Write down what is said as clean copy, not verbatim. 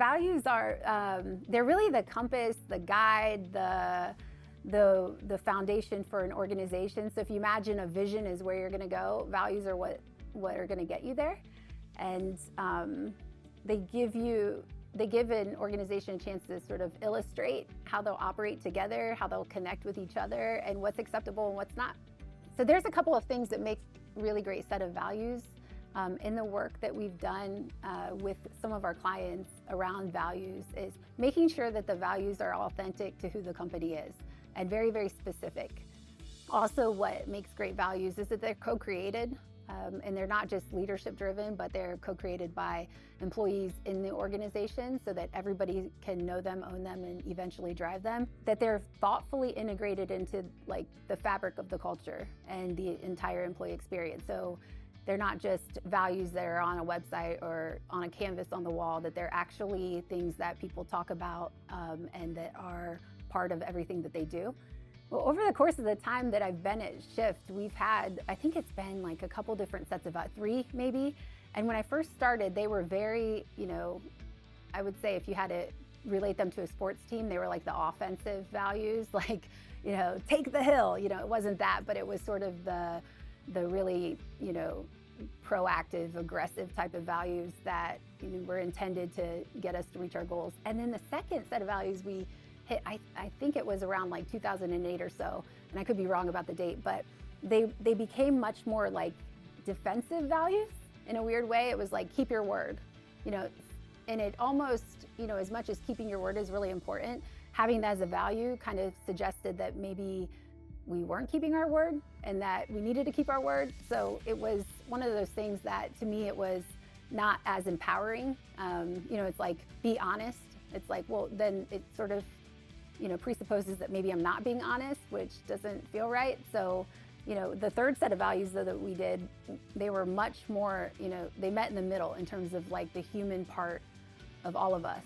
Values are, they're really the compass, the guide, the foundation for an organization. So if you imagine a vision is where you're gonna go, values are what are gonna get you there. And they give an organization a chance to sort of illustrate how they'll operate together, how they'll connect with each other, and what's acceptable and what's not. So there's a couple of things that make a really great set of values. In the work that we've done with some of our clients around values is making sure that the values are authentic to who the company is and very, very specific. Also, what makes great values is that they're co-created and they're not just leadership driven, but they're co-created by employees in the organization so that everybody can know them, own them, and eventually drive them. That they're thoughtfully integrated into like the fabric of the culture and the entire employee experience. So they're not just values that are on a website or on a canvas on the wall, that they're actually things that people talk about and that are part of everything that they do. Well, over the course of the time that I've been at Shift, we've had, I think it's been like a couple different sets of three maybe. And when I first started, they were very, I would say if you had to relate them to a sports team, they were like the offensive values, like, take the hill. It wasn't that, but it was sort of the really, proactive, aggressive type of values that were intended to get us to reach our goals. And then the second set of values we hit, I think it was around like 2008 or so, and I could be wrong about the date, but they became much more like defensive values in a weird way. It was like, keep your word, and it almost, as much as keeping your word is really important, having that as a value kind of suggested that maybe we weren't keeping our word and that we needed to keep our word. So it was one of those things that to me, it was not as empowering. It's like, be honest. It's like, well, then it sort of, presupposes that maybe I'm not being honest, which doesn't feel right. So, the third set of values though that we did, they were much more, they met in the middle in terms of like the human part of all of us.